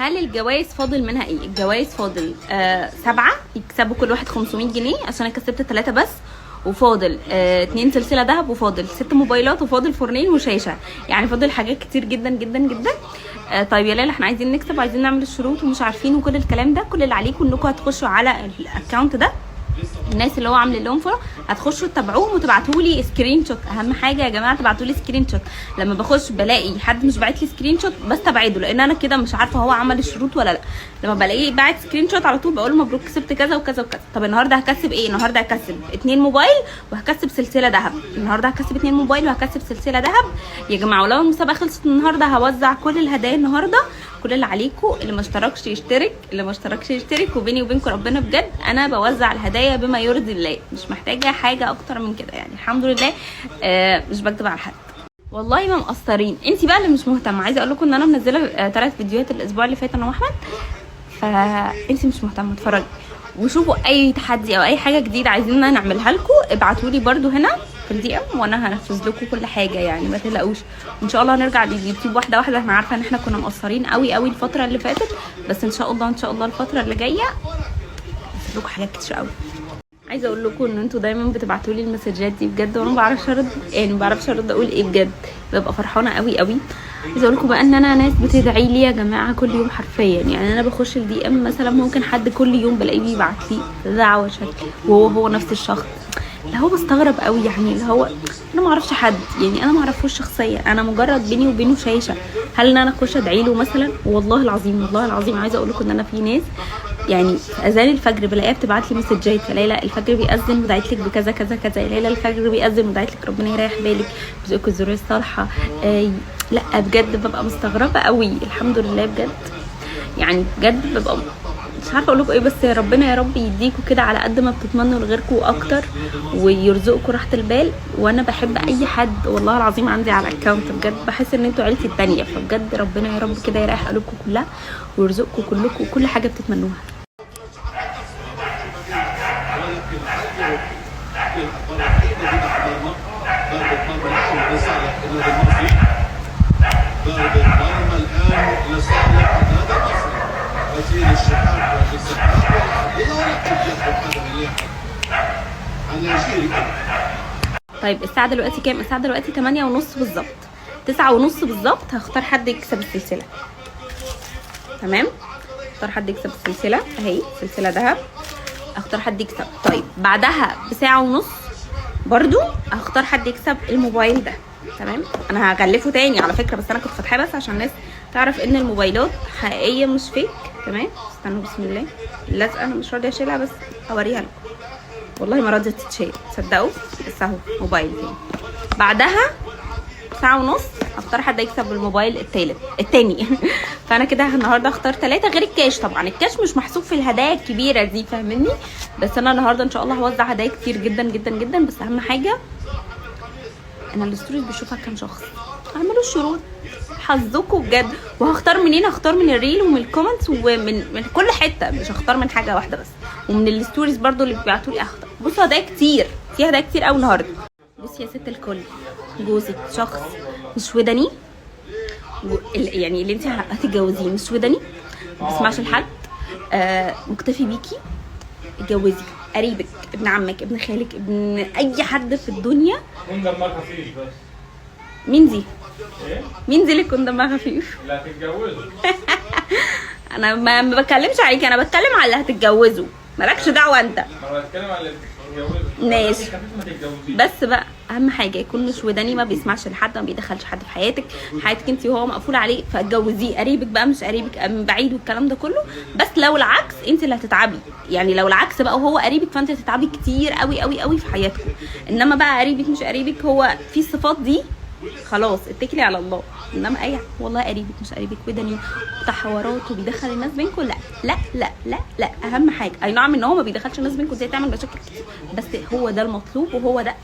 هل الجوائز فاضل منها ايه؟ الجوائز فاضل 7 يكسبوا كل واحد 500 جنيه عشان انا كسبت 3 بس، وفاضل 2 سلسله ذهب، وفاضل 6 موبايلات، وفاضل فرنين وشاشه. يعني فاضل حاجات كتير جدا جدا جدا. طيب يا ليلى احنا عايزين نكسب وعايزين نعمل الشروط ومش عارفين وكل الكلام ده. كل اللي عليكم انكم هتخشوا على الاكونت ده، الناس اللي هو عامل لهم فولو هتخشوا تتابعوهم وتبعتوا لي سكرين شوت. اهم حاجه يا جماعه تبعتوا لي سكرين شوت. لما بخش بلاقي حد مش باعت لي سكرين شوت بستبعده، لان انا كده مش عارفه هو عمل الشروط ولا لا. لما بلاقيه باعت سكرين شوت على طول بقول له مبروك كسبت كذا وكذا وكذا. طب النهارده هكسب ايه؟ النهارده هكسب 2 موبايل وهكسب سلسله ذهب. النهارده هكسب 2 موبايل وهكسب سلسله ذهب يا جماعه. ولو المسابقه خلصت النهارده هوزع كل الهدايا النهارده. كل اللي عليكم اللي ما اشتركش يشترك، اللي ما اشتركش يشترك. وبيني وبينكم ربنا بجد انا بوزع الهدايا بما يرضي الله، مش محتاجه حاجه اكتر من كده يعني. الحمد لله مش بكدب على حد والله ما مقصرين. انت بقى اللي مش مهتمه. عايزه اقول لكم ان انا منزله 3 فيديوهات الاسبوع اللي فات انا واحمد، فانت مش مهتمه اتفرجي وشوفوا اي تحدي او اي حاجه جديده عايزيننا نعملها لكم. ابعتوا لي برده هنا في الدي ام وانا هنفذ لكم كل حاجه يعني، ما تقلقوش. ان شاء الله هنرجع لليوتيوب واحده واحده. انا عارفه ان احنا كنا مقصرين قوي قوي الفتره اللي فاتت، بس ان شاء الله ان شاء الله الفتره اللي جايه هنفذ لكم حاجات كتير قوي. عايزه اقول لكم ان انتوا دايما بتبعتوا لي المسجات دي بجد، وانا ما بعرفش ارد، يعني ما بعرفش ارد اقول ايه بجد. ببقى فرحانه قوي قوي. عايزه اقول لكم بقى ان انا ناس بتدعي لي يا جماعه كل يوم حرفيا. يعني انا بخش الدي ام مثلا ممكن حد كل يوم بلاقيه بيبعت لي دعوه شكل وهو نفس الشخص. اللي هو بستغرب قوي يعني، اللي هو انا ما اعرفش حد، يعني انا ما اعرفوش شخصيا، انا مجرد بيني وبينه شاشه. هل ان انا اخش ادعي له مثلا؟ والله العظيم والله العظيم عايزه اقول لكم ان انا في ناس يعني في اذان الفجر بلاقيها بتبعت لي مسجات. يا ليلى الفجر بيأذن ودعيت لك بكذا كذا كذا، يا ليلى الفجر بيأذن ودعيت لك ربنا يريح بالك بيرزقك الذريه الصالحه. لا بجد ببقى مستغربه قوي. الحمد لله بجد يعني، بجد ببقى مش عارفه اقول لكم ايه. بس يا ربنا يا رب يديكوا كده على قد ما بتتمنوا لغيركم اكتر، ويرزقكم راحه البال. وانا بحب اي حد والله العظيم عندي على الاكونت، بجد بحس ان انتوا عيلتي التانيه. فبجد ربنا يا رب كده يريح قلوبكم كلها ويرزقكم كلكم كل حاجه بتتمنوها. طيب الساعة دلوقتي كام؟ الساعة دلوقتي 8:30 بالظبط، 9:30 بالظبط. هختار حد يكسب السلسلة. تمام، اختار حد يكسب السلسلة اهي، سلسلة ذهب. اختار حد يكسب. طيب بعدها ب1:30 برضو هختار حد يكسب الموبايل ده. تمام، انا هغلفه تاني على فكرة، بس انا كنت فاتحاه بس عشان الناس تعرف ان الموبايلات حقيقية مش فيك. تمام، استنوا بسم الله. اللزقة انا مش راضية اشيلها بس اوريها لكم، والله ما راضيه تتشيل تصدقوا. بس اهو موبايل تاني. بعدها 1:30 هختار حد يكسب الموبايل التاني فانا كده النهارده هختار 3 غير الكاش. طبعا الكاش مش محسوب في الهدايا الكبيره دي فاهمني، بس انا النهارده ان شاء الله هوزع هدايا كتير جدا جدا جدا. بس اهم حاجه انا الستوريز بشوفها كام شخص. اعملوا الشروط حظكم بجد. وهختار منين؟ هختار من الريل ومن الكومنتس ومن كل حته، مش هختار من حاجه واحده بس. ومن الستوريز برضو اللي بيبعتوا لي هختار. بصوا هدايا كتير، في هدايا كتير قوي النهارده. بصي يا ست الكل، جوزك شخص مش ودني، يعني اللي انت هتتجوزيه مش ودني، ما بيسمعش لحد، مكتفي بيكي، اتجوزي. قريبك، ابن عمك، ابن خالك، ابن اي حد في الدنيا. كون دمها خفيف بس. مين دي؟ ايه؟ مين دي اللي كون دمها خفيف؟ اللي هتتجوزوا. انا ما بتكلمش عليكي، انا بتكلم على اللي هتتجوزوا، مالكش دعوه انت. انا بتكلم على اللي بتتجوزوا. ماشي، ما تتجوزيش. بس بقى اهم حاجه يكون مش وداني، ما بيسمعش لحد، ما بيدخلش حد في حياتك انت وهو مقفول عليه، فاتجوزيه. قريبك بقى مش قريبك من بعيد والكلام ده كله. بس لو العكس انت اللي هتتعبي، يعني لو العكس بقى وهو قريبك فانت هتتعبي كتير قوي قوي قوي في حياتكم. انما بقى قريبك مش قريبك، هو في الصفات دي خلاص اتكلي على الله. انما اي والله قريبك مش قريبك ودني بتاع حوارات وبيدخل الناس بينكم، لا لا لا لا لا. اهم حاجه اي نعم ان هو ما بيدخلش الناس بينكم، دي هتعمل مشاكل كتير، بس هو ده المطلوب وهو ده